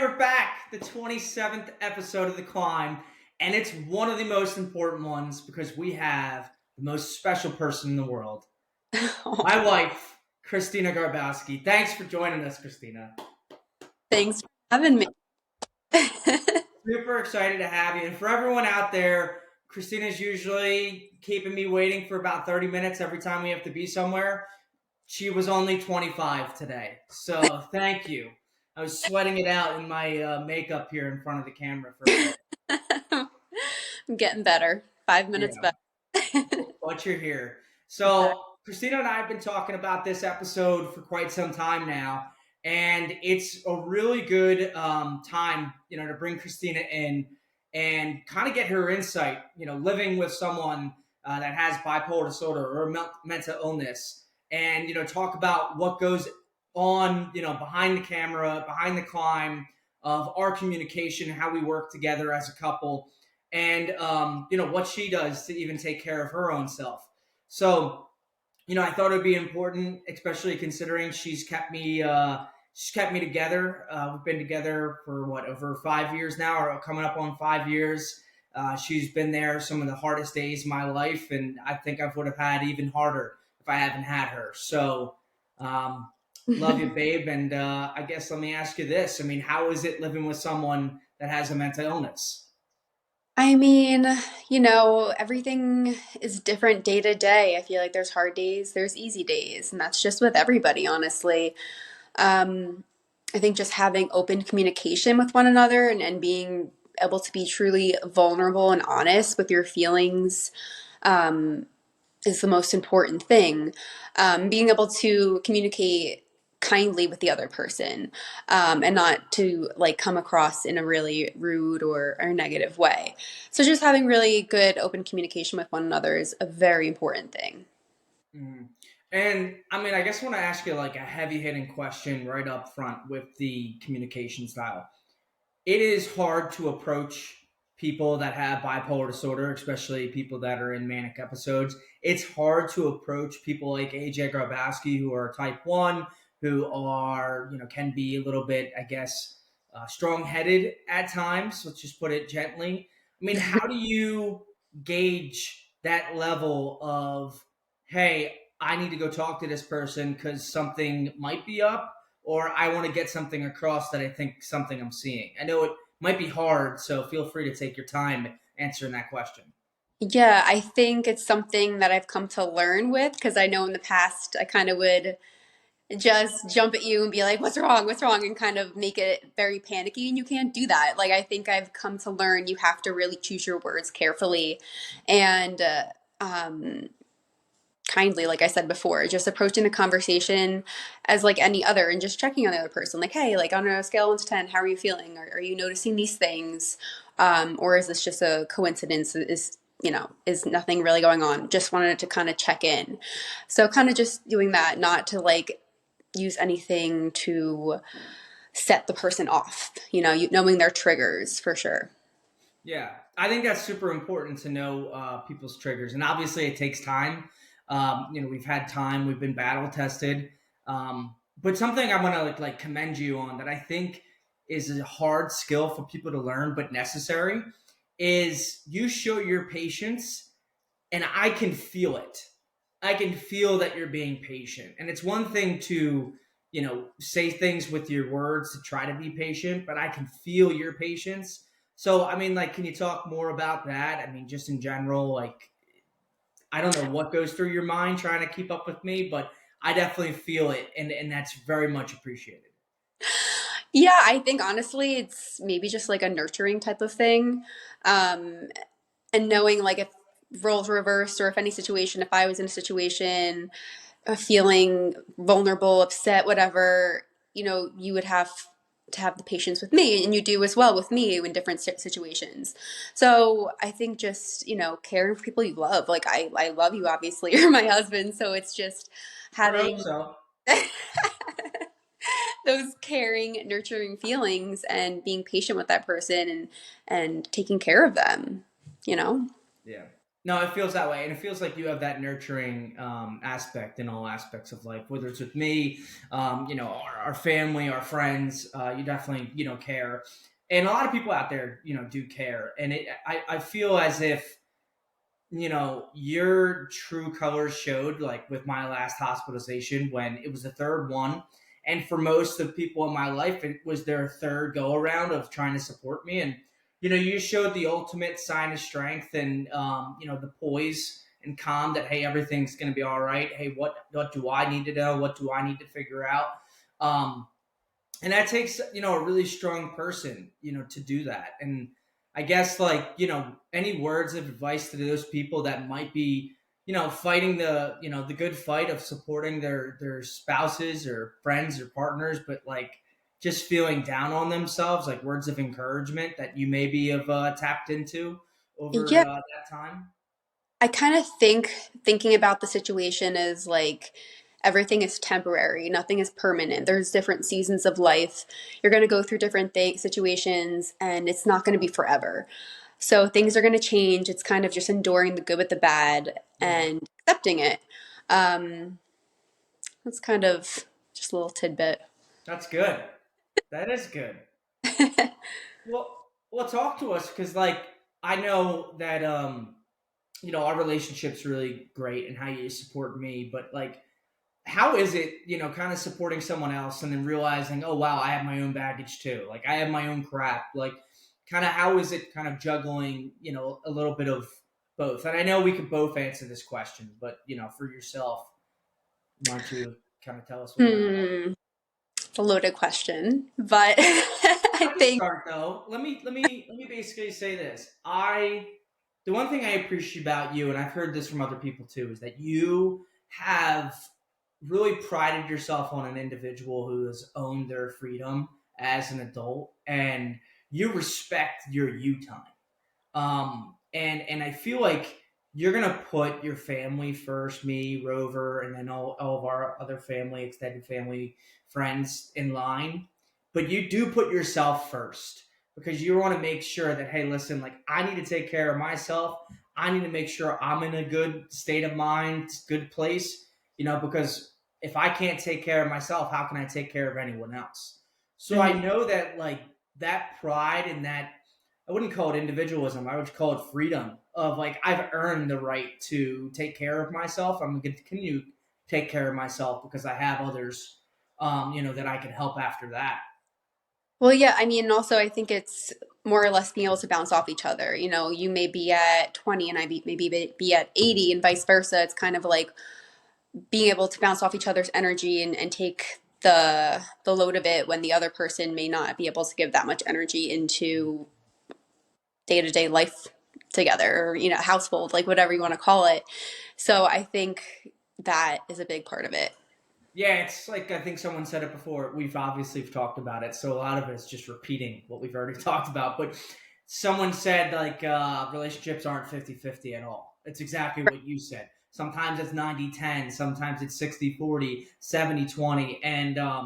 we're back. The 27th episode of The Climb. And it's one of the most important ones because we have the most special person in the world. My wife, Kristina Garboski. Thanks for joining us, Kristina. Thanks for having me. Super excited to have you. And for everyone out there, Christina's usually keeping me waiting for about 30 minutes every time we have to be somewhere. She was only 25 today. So thank you. I was sweating it out in my makeup here in front of the camera for a bit. I'm getting better. 5 minutes Yeah, better. but you're here. So Christina and I have been talking about this episode for quite some time now, and it's a really good time, to bring Christina in and kind of get her insight. Living with someone that has bipolar disorder or mental illness, and talk about what goes on, behind the camera, behind the climb of our communication, how we work together as a couple, and what she does to even take care of her own self. So I thought it would be important, especially considering she's kept me together. We've been together for over 5 years now, or coming up on 5 years. She's been there some of the hardest days of my life, and I think I would have had even harder if I haven't had her. So love you, babe. And I guess let me ask you this. I mean, how is it living with someone that has a mental illness? I mean, everything is different day to day. I feel like there's hard days, there's easy days, and that's just with everybody, honestly. Um, I think just having open communication with one another and being able to be truly vulnerable and honest with your feelings um, is the most important thing. Being able to communicate kindly with the other person and not to like come across in a really rude or negative way. So just having really good open communication with one another is a very important thing. Mhm. And I mean, I guess I want to ask you like a heavy hitting question right up front with the communication style. It is hard to approach people that have bipolar disorder, especially people that are in manic episodes. It's hard to approach people like AJ Grabowski who are type 1, who are, can be a little bit, I guess, strong headed at times. Let's just put it gently. I mean, how do you gauge that level of, hey, I need to go talk to this person because something might be up, or I want to get something across that I think something I'm seeing? I know it might be hard, so feel free to take your time answering that question. Yeah, I think it's something that I've come to learn with because I know in the past I kind of would just jump at you and be like, what's wrong? What's wrong? And kind of make it very panicky. And you can't do that. Like, I think I've come to learn you have to really choose your words carefully and um, kindly, like I said before, just approaching the conversation as like any other and just checking on the other person. Like, hey, like on a scale of 1 to 10, how are you feeling? Are you noticing these things? Or is this just a coincidence? Is nothing really going on? Just wanted to kind of check in. So kind of just doing that, not to like use anything to set the person off, knowing their triggers for sure. Yeah, I think that's super important to know people's triggers, and obviously it takes time. We've had time, we've been battle tested, but something I want to like commend you on that I think is a hard skill for people to learn, but necessary, is you show your patience, and I can feel it. I can feel that you're being patient, and it's one thing to say things with your words to try to be patient, but I can feel your patience. So, I mean, like, can you talk more about that? I mean, just in general, like, I don't know what goes through your mind trying to keep up with me, but I definitely feel it, and that's very much appreciated. Yeah, I think honestly, it's maybe just like a nurturing type of thing. Um, and knowing like if roles reversed or if any situation, if I was in a situation feeling vulnerable, upset, whatever, you would have to have the patience with me and you do as well with me in different situations. So I think just, caring for people you love, like I love you, obviously, you're my husband. So it's just I hope having so. those caring, nurturing feelings and being patient with that person and taking care of them, you know? Yeah. No, it feels that way, and it feels like you have that nurturing aspect in all aspects of life. Whether it's with me, our family, our friends, you definitely care, and a lot of people out there do care, and I feel as if your true colors showed like with my last hospitalization when it was the third one. And for most of the people in my life, it was their third go around of trying to support me. And, you showed the ultimate sign of strength and, the poise and calm that, hey, everything's going to be all right. Hey, what do I need to know? What do I need to figure out? Um, and that takes a really strong person to do that. And I guess like any words of advice to those people that might be fighting the good fight of supporting their spouses or friends or partners, but like just feeling down on themselves, like words of encouragement that you maybe have tapped into over Yeah, that time. I kind of thinking about the situation as like everything is temporary, nothing is permanent. There's different seasons of life. You're going to go through different situations, and it's not going to be forever. So things are going to change. It's kind of just enduring the good with the bad Yeah, and accepting it. Um, that's kind of just a little tidbit. that's good. That is good. Well, talk to us because, like, I know that our relationship's really great and how you support me, but like, how is it, kind of supporting someone else and then realizing, oh wow, I have my own baggage too. Like, I have my own crap. Like, kind of how is it kind of juggling, a little bit of both? And I know we could both answer this question, but for yourself, why don't you kind of tell us a little bit? Hmm, it's a loaded question, but I I can think start though. Let me basically say this. The one thing I appreciate about you, and I've heard this from other people too, is that you have really prided yourself on an individual who has owned their freedom as an adult, and you respect your you time. And I feel like you're gonna put your family first, me, Rover, and then all of our other family, extended family, friends in line. But you do put yourself first because you want to make sure that, hey, listen, like I need to take care of myself. I need to make sure I'm in a good state of mind, good place, because if I can't take care of myself, how can I take care of anyone else? So I mhm. know that like that pride and that, I wouldn't call it individualism. I would call it freedom of like I've earned the right to take care of myself. I'm going to continue to take care of myself because I have others, that I can help after that. Well, yeah, I mean, also I think it's more or less being able to bounce off each other. You know, you may be at 20 and maybe be at 80 and vice versa. It's kind of like being able to bounce off each other's energy and take the load of it when the other person may not be able to give that much energy into day-to-day life together or, household, like whatever you want to call it. So I think that is a big part of it. Yeah, it's like I think someone said it before. We've obviously talked about it, so a lot of it's just repeating what we've already talked about. But someone said like relationships aren't 50-50 at all. It's exactly what you said. Sometimes it's 90-10, sometimes it's 60-40, 70-20. And I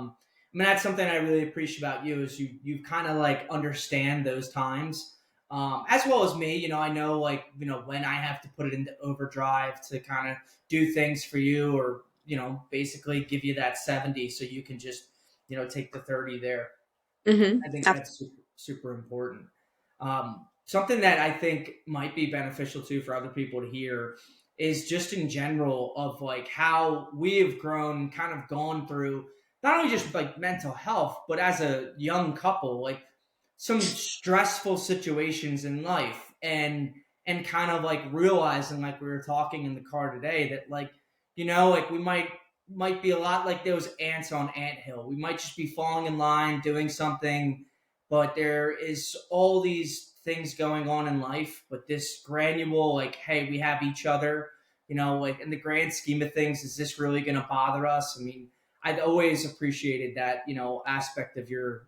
mean that's something I really appreciate about you is you kind of like understand those times. As well as me, I know like when I have to put it into overdrive to kind of do things for you or basically give you that 70 so you can just, take the 30 there. I think Mm-hmm. that's super, super important. Something that I think might be beneficial too for other people to hear is just in general of like how we have grown, kind of gone through not only just like mental health, but as a young couple, like some stressful situations in life and kind of like realizing like we were talking in the car today that like like we might be a lot like those ants on ant hill. We might just be falling in line doing something, but there is all these things going on in life, but this granule like, hey, we have each other, like in the grand scheme of things, is this really going to bother us? I mean, I've always appreciated that aspect of your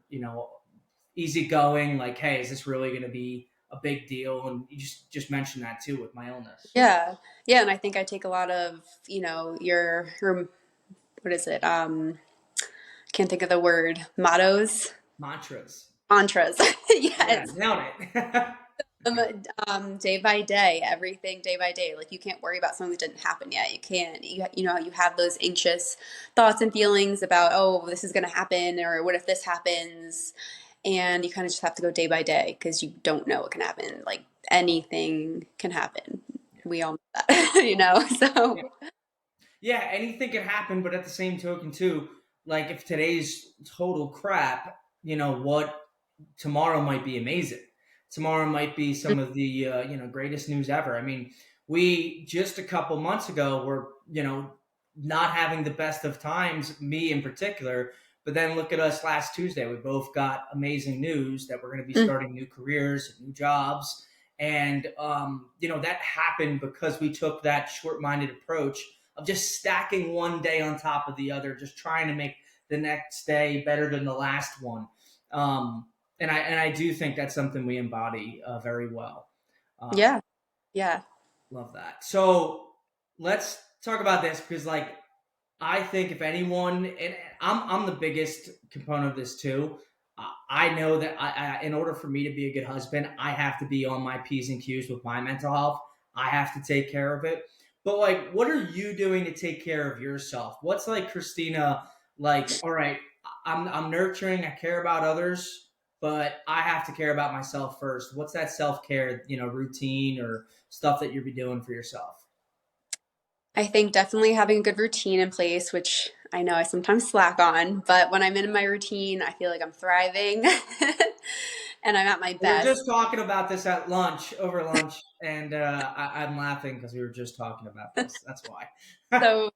easygoing, like, hey, is this really going to be a big deal? And you just mentioned that too with my illness. Yeah. Yeah, and I think I take a lot of, your what is it? Can't think of the word. Mottos, Mantras. mantras. Yeah, Yes. nailed it. Um, day by day, everything day by day. Like you can't worry about something that didn't happen yet. You can't, you know, you have those anxious thoughts and feelings about, oh, this is going to happen, or what if this happens? And you kind of just have to go day by day because you don't know what can happen. Like anything can happen. We all know that, you know? Yeah. So, Yeah, anything can happen, but at the same token, too, like if today's total crap, what tomorrow might be amazing. Tomorrow might be some of the greatest news ever. I mean, we just a couple months ago were not having the best of times, me in particular. But then look at us last Tuesday. We both got amazing news that we're going to be mm, starting new careers, new jobs, and that happened because we took that short-minded approach of just stacking one day on top of the other, just trying to make the next day better than the last one. Um, and I do think that's something we embody very well. Um, yeah, yeah. love that. So let's talk about this because, like, I think if anyone, and I'm the biggest component of this too. I know that in order for me to be a good husband, I have to be on my P's and Q's with my mental health. I have to take care of it. But like, what are you doing to take care of yourself? What's like Christina? Like, all right, I'm nurturing. I care about others, but I have to care about myself first. What's that self care, routine or stuff that you'll be doing for yourself? I think definitely having a good routine in place, which I know I sometimes slack on, but when I'm in my routine, I feel like I'm thriving and I'm at my We were best. just talking about this at lunch, over lunch, and I'm laughing because we were just talking about this. That's why. So,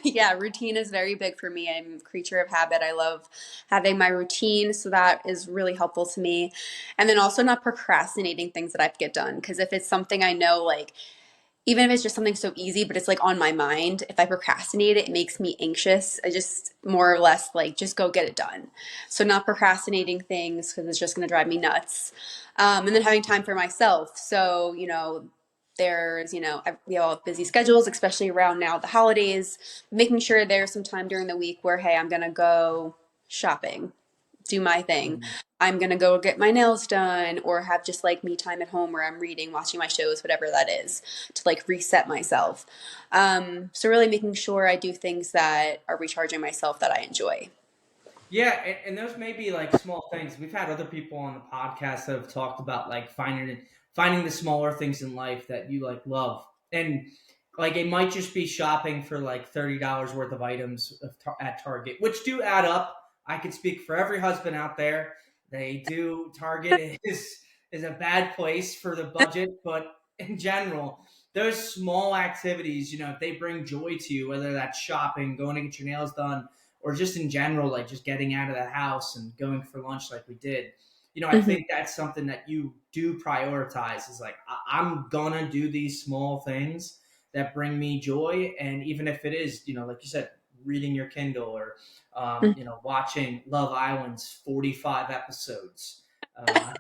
yeah, routine is very big for me. I'm a creature of habit. I love having my routine, so that is really helpful to me. And then also not procrastinating things that I have to get done. Because if it's something I know, like, even if it's just something so easy, but it's like on my mind, if I procrastinate it, it makes me anxious. I just more or less like just go get it done. So not procrastinating things because it's just going to drive me nuts. And then having time for myself. So, there's, we all have busy schedules, especially around now the holidays, making sure there's some time during the week where, hey, I'm going to go shopping, do my thing. Mhm. I'm gonna go get my nails done or have just like me time at home where I'm reading, watching my shows, whatever that is, to like reset myself. So really making sure I do things that are recharging myself that I enjoy. Yeah, and those may be like small things. We've had other people on the podcast that have talked about like finding the smaller things in life that you like love, and like it might just be shopping for like $30 worth of items at Target, which do add up. I could speak for every husband out there. They do. Target is a bad place for the budget, but in general, those small activities, if they bring joy to you, whether that's shopping, going to get your nails done or just in general, like just getting out of the house and going for lunch like we did. I Hmm. think that's something that you do prioritize is like, I'm gonna do these small things that bring me joy. And even if it is, like you said, reading your Kindle or, watching Love Island's 45 episodes, uh,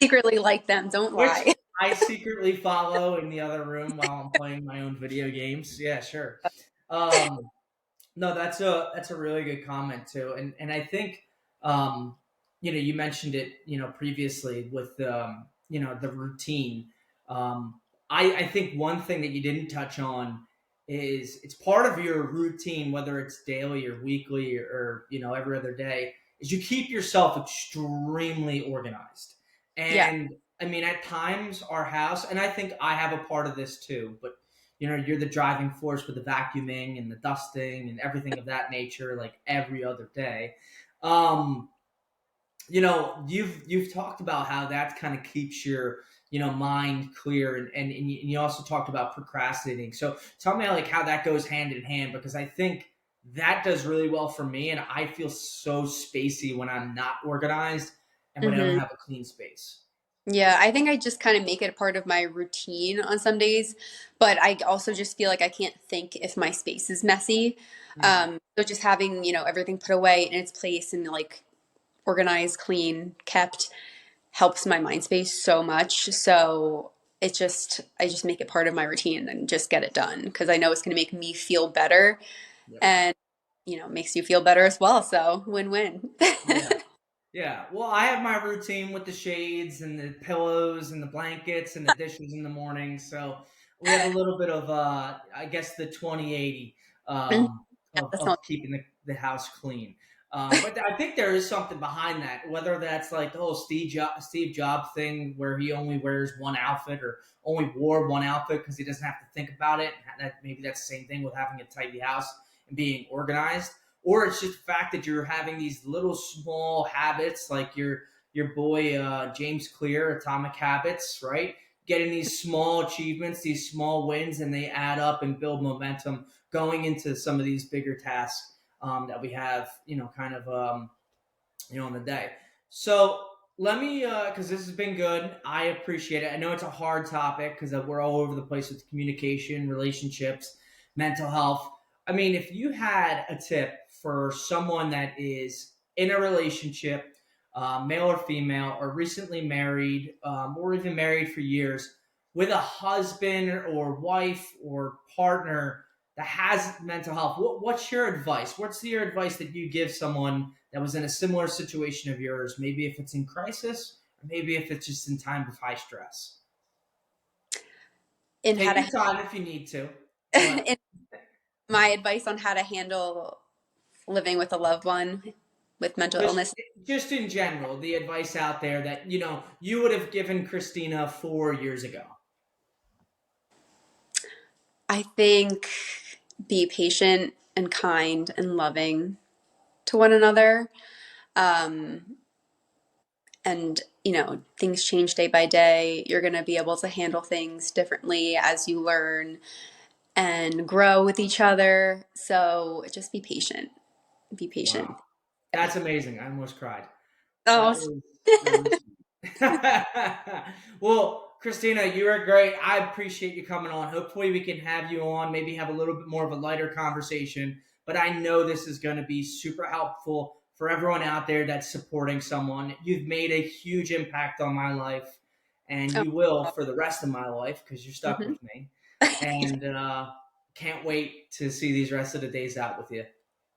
Secretly like them, don't which lie. I secretly follow in the other room while I'm playing my own video games. Yeah, sure. Um, no, that's a really good comment too, and I think you mentioned it previously with the routine. Um, I think one thing that you didn't touch on is it's part of your routine, whether it's daily or weekly or every other day, is you keep yourself extremely organized. Yeah. And I mean, at times our house, and I think I have a part of this too, but you're the driving force with the vacuuming and the dusting and everything of that nature, like every other day. Um, you've talked about how that kind of keeps your mind clear, and you also talked about procrastinating. So tell me like how that goes hand in hand because I think that does really well for me, and I feel so spacey when I'm not organized and when I don't Hmm. have a clean space. Yeah, I think I just kind of make it a part of my routine on some days, but I also just feel like I can't think if my space is messy. Mm. So just having, everything put away in its place and like organized, clean, kept helps my mind space so much. So I just make it part of my routine and just get it done because I know it's going to make me feel better Yep. and, makes you feel better as well. So win win. Yeah. Yeah, well, I have my routine with the shades and the pillows and the blankets and the dishes in the morning. So we have a little bit of, I guess, the 20/80 Mhm. Yeah, of, that's of not. keeping the house clean. But I think there is something behind that, whether that's like the whole Steve Jobs thing where he only wears one outfit or only wore one outfit because he doesn't have to think about it. Maybe that's the same thing with having a tidy house and being organized, or it's just the fact that you're having these little small habits like your boy James Clear, Atomic Habits, right? Getting these small achievements, these small wins, and they add up and build momentum going into some of these bigger tasks that we have, kind of on the day. So let me, because this has been good. I appreciate it. I know it's a hard topic because we're all over the place with communication, relationships, mental health. I mean, if you had a tip for someone that is in a relationship, male or female, or recently married, or even married for years, with a husband or wife or partner that has mental health, what's your advice? What's your advice that you give someone that was in a similar situation of yours? Maybe if it's in crisis, or maybe if it's just in time of high stress. In how Take to your time if you need to, but in my advice on how to handle living with a loved one with mental just illness. just in general, the advice out there that you would have given Christina 4 years ago. I think be patient and kind and loving to one another. Um, and things change day by day. You're going to be able to handle things differently as you learn and grow with each other. So just be patient. Be patient. Wow, that's amazing. I almost cried. That Oh, was really sweet. Well, Christina, you are great. I appreciate you coming on. Hopefully, we can have you on, maybe have a little bit more of a lighter conversation. But I know this is going to be super helpful for everyone out there that's supporting someone. You've made a huge impact on my life, and oh. you will for the rest of my life because you're stuck Mhm. with me. And can't wait to see these rest of the days out with you.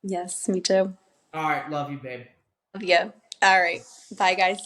Yes, me too. All right, love you, babe. Love you. All right. Bye, guys.